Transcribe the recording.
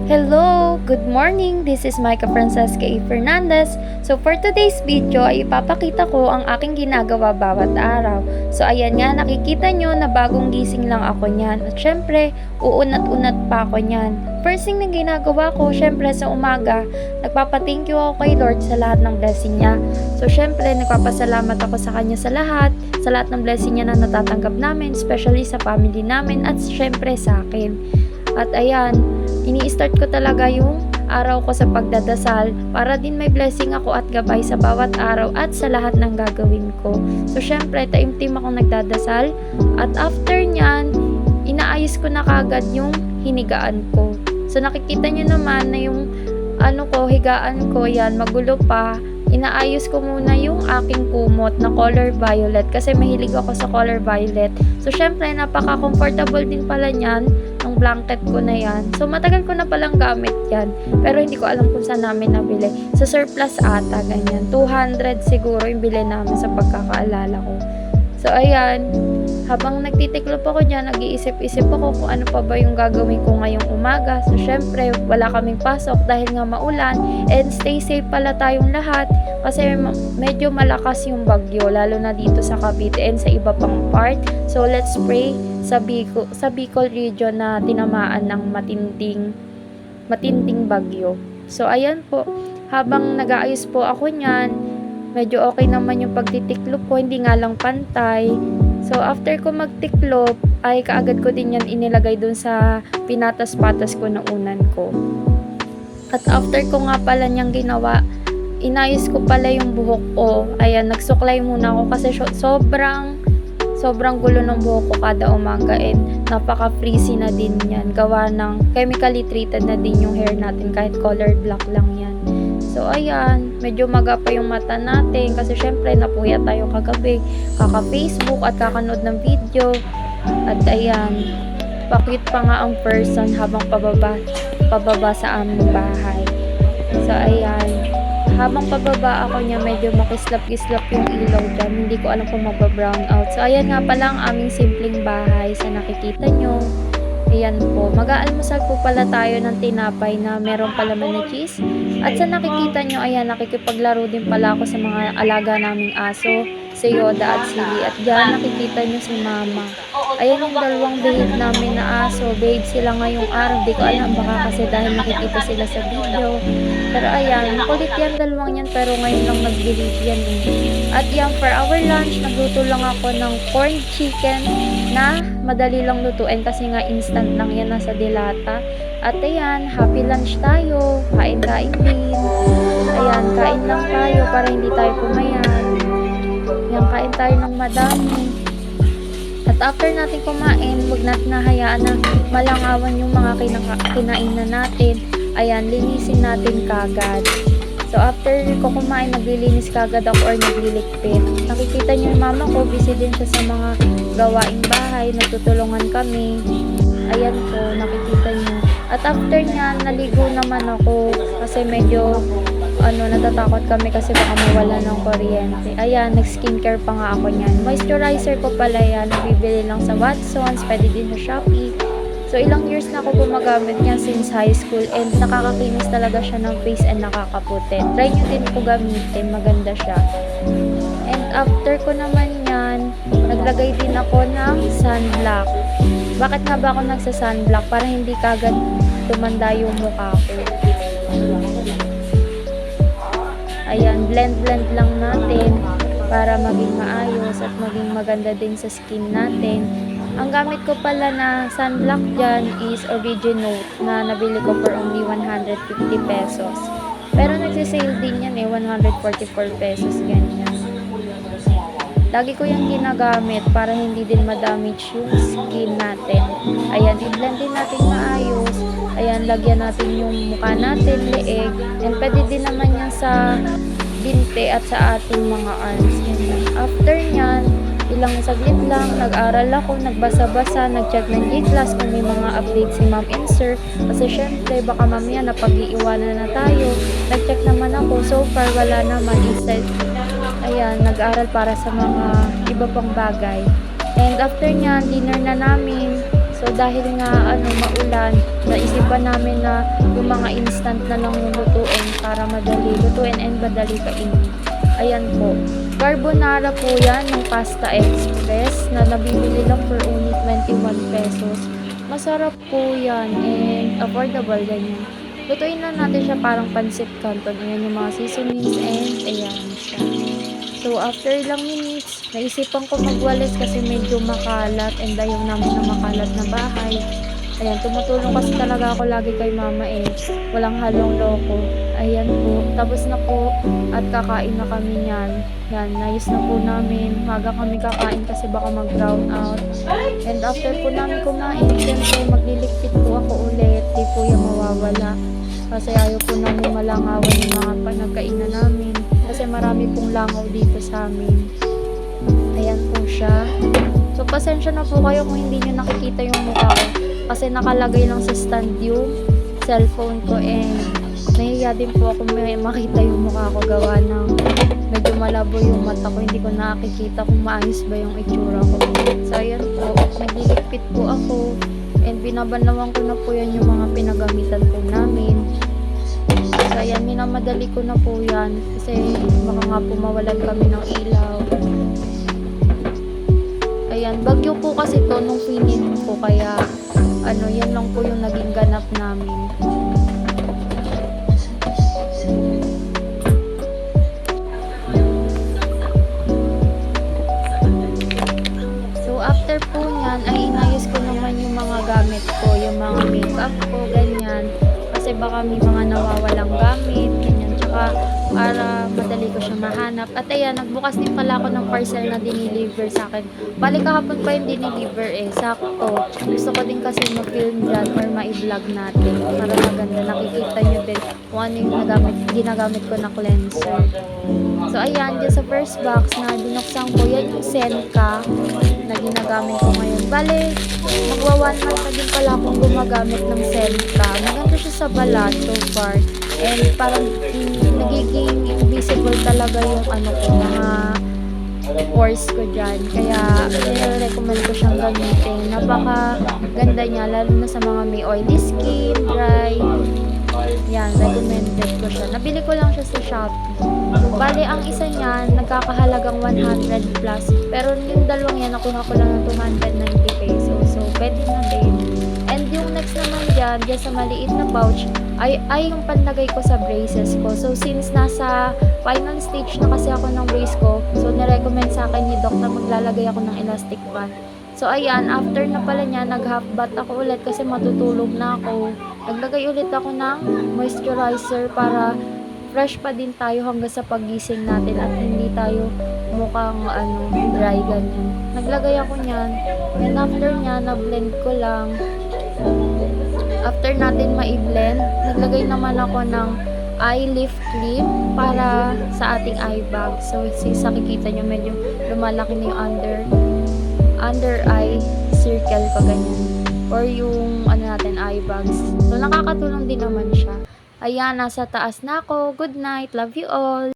Hello! Good morning! This is Micah Francesca A. Fernandez. So for today's video ay ipapakita ko ang aking ginagawa bawat araw. So ayan nga, nakikita nyo na bagong gising lang ako niyan. At syempre, uunat-unat pa ako niyan. First thing na ginagawa ko, syempre sa umaga, nagpapa-thank you ako kay Lord sa lahat ng blessing niya. So syempre, nagpapasalamat ako sa Kanya sa lahat ng blessing niya na natatanggap namin, especially sa family namin at syempre sa akin. At ayan, ini-start ko talaga yung araw ko sa pagdadasal para din may blessing ako at gabay sa bawat araw at sa lahat ng gagawin ko. So syempre, taimtim akong nagdadasal at after nyan, inaayos ko na kagad yung hinigaan ko. So nakikita nyo naman na yung higaan ko yan, magulo pa. Inaayos ko muna yung aking kumot na color violet kasi mahilig ako sa color violet. So syempre, napaka-comfortable din pala niyan ng blanket ko na yan. So matagal ko na palang gamit yan. Pero hindi ko alam kung saan namin nabili. Sa surplus ata, ganyan. 200 siguro yung bili namin sa pagkakaalala ko. So ayan, habang nagtitiklop ako dyan, nag-iisip-isip ako kung ano pa ba yung gagawin ko ngayong umaga. So syempre, wala kaming pasok dahil nga maulan. And stay safe pala tayong lahat kasi medyo malakas yung bagyo, lalo na dito sa Cavite and sa iba pang part. So let's pray sa Bicol region na tinamaan ng matinding bagyo. So ayan po, habang nag-aayos po ako niyan, medyo okay naman yung pagtitiklop ko, hindi nga lang pantay. So after ko magtiklop, ay kaagad ko din yan inilagay dun sa pinatas-patas ko na unan ko. At after ko nga pala niyang ginawa, inayos ko pala yung buhok ko. Ayan, nagsuklay muna ako kasi sobrang gulo ng buhok ko kada umaga and napaka-frizzy na din yan. Gawa ng chemically treated na din yung hair natin kahit colored black lang yan. So ayan, medyo maga pa yung mata natin kasi syempre napuyat tayo kagabi, kaka-Facebook at kakanood ng video. At ayan, pakit pa nga ang person habang pababa sa aming bahay. So ayan, habang pababa ako niya, medyo makislap-kislap yung ilaw dyan. Hindi ko alam kung magba-brown out. So ayan nga pala ang aming simpleng bahay sa nakikita nyo. Ayan po, mag-aalmusal po pala tayo ng tinapay na meron palaman na cheese. At sa nakikita nyo, ayan, nakikipaglaro din pala ako sa mga alaga naming aso, si Yoda at Silly. At dyan nakikita nyo si Mama. Ayan yung dalawang behave namin na aso. Babe sila ngayong araw. Di ko alam, baka kasi dahil nakikita sila sa video. Pero ayan, makulit yan dalawang yan, pero ngayon lang nag-behave yan eh. At yan, for our lunch, nagluto lang ako ng corned chicken na madali lang lutuin kasi nga instant lang yan, nasa dilata. At ayan, happy lunch tayo. Kain-kain din. Ayan, kain lang tayo para hindi tayo pumayan. Ayan, kain tayo ng madami. At after natin kumain, huwag natin nahayaan na malangawan yung mga kinain na natin. Ayan, linisin natin kagad. So after ko kumain, naglilinis kagad ako or nagliligpit. Nakikita niyo yung mama ko, busy din siya sa mga gawaing bahay, nagtutulungan kami. Ayan po, nakikita niyo. At after niyan, naligo naman ako kasi medyo natatakot kami kasi baka mawala ng kuryente. Ayan, nag-skincare pa nga ako niyan. Moisturizer ko pala yan, nabibili lang sa Watsons, pwede din sa Shopee. So ilang years na ako gumagamit niya since high school and nakakakinis talaga siya ng face and nakakaputi. Try nyo din po gamitin, maganda siya. And after ko naman yan, naglagay din ako ng sunblock. Bakit nga ba ako nagsa-sunblock? Para hindi kagad tumanda yung mukha ko. Ayan, blend lang natin para maging maayos at maging maganda din sa skin natin. Ang gamit ko pala na sunblock dyan is Originote na nabili ko for only 150 pesos. Pero nagsisale din yan 144 pesos ganyan. Lagi ko yung ginagamit para hindi din ma-damage yung skin natin. Ayan, i-blend din natin maayos. Ayan, lagyan natin yung mukha natin, leeg. And pwede din naman yan sa binte at sa ating mga arms. Ganyan. After nyan, ilang saglit lang, nag-aral ako, nagbasa-basa, nag-check ng G-class kung may mga updates si ma'am and sir. Kasi syempre, baka mamaya napag-iiwanan na tayo. Nag-check naman ako, so far wala naman. Instead, ayan, nag-aral para sa mga iba pang bagay. And after nyan, dinner na namin. So dahil nga maulan, naisipan namin na yung mga instant na lang yung lutuin para madali lutuin and madali kainin. Ayan po. Carbonara po yan ng Pasta Express na nabibili lang for only 21 pesos. Masarap po yan and affordable ganyan. Lutuin lang natin siya parang pancit canton. Ayan yung mga seasonings and ayan siya. So, after ilang minutes, naisipan ko magwalis kasi medyo makalat and ayaw namin na makalat na bahay. Ayan, tumutulong kasi talaga ako lagi kay mama walang halong loko. Ayan po, tapos na po at kakain na kami niyan. Yan, nayos na po namin. Maga kami kakain kasi baka mag-brown out. And after po namin kumain, syempre magliligpit po ako ulit. Di po yung mawawala. Kasi ayaw po namin malangawan yung mga panagkainan namin. Kasi marami pong langaw dito sa amin. Ayan po siya. So, pasensya na po kayo kung hindi nyo nakikita yung mukha ko. Kasi nakalagay lang sa stand yung cellphone ko and nahiya din po ako may makita yung mukha ko gawa ng medyo malabo yung mata ko. Hindi ko nakikita kung maayos ba yung itsura ko. So, ayan po. Nagliligpit po ako. And binabanlawan ko na po yan yung mga pinagamitan po namin. So, ayan, minamadali ko na po yan. Kasi baka nga po mawalan kami ng ilaw. Ayan, bagyo po kasi to nung finit po. Kaya, yan lang po yung naging ganap namin. So, after po nyan, ay inayos ko naman yung mga gamit ko. Yung mga makeup ko, ganyan. Kasi baka may mga nawawalang gamit, ganyan. Tsaka para madali ko siya mahanap. At ayan, nagbukas din pala ako ng parcel na diniliver sa akin. Bali kahapon pa yung diniliver sakto. Gusto ko din kasi mag-film dyan or ma-vlog natin. Para maganda, nakikita nyo din kung ano yung ginagamit ko na cleanser. So ayan, dyan sa first box na binuksan ko, yan yung Senka na ginagamit ko ngayon. Bale, magwa 1 month na din pala akong gumagamit ng Senka. Maganda siya sa balat so far. And parang nagiging invisible talaga yung mga pores ko dyan. Kaya, recommend ko siyang gamitin. Napaka ganda niya, lalo na sa mga may oily skin, dry. Yan, recommended ko siya. Nabili ko lang siya sa Shopee. Bali, ang isa niyan, nagkakahalagang 100 plus. Pero yung dalawang yan, nakuha ko lang ng 290 pesos. So, pwede na din. And yung next naman dyan sa maliit na pouch, ay yung panlagay ko sa braces ko. So, since nasa final stage na kasi ako ng brace ko, so, nirecommend sa akin ni Doc na maglalagay ako ng elastic band. So, ayan, after na pala niya, nag-half bath ako ulit kasi matutulog na ako. Naglagay ulit ako ng moisturizer para fresh pa din tayo hanggang sa pagising natin at hindi tayo mukhang dry ganyan. Naglagay ako niyan. And after niya, na-blend ko lang. After natin ma-blend, naglagay naman ako ng eye lift cream para sa ating eye bag. So, since nakikita nyo, medyo lumalaki na yung under eye circle pa ganyan. Or yung natin, eye bags. So, nakakatulong din naman siya. Ayan, nasa taas na ako. Good night. Love you all.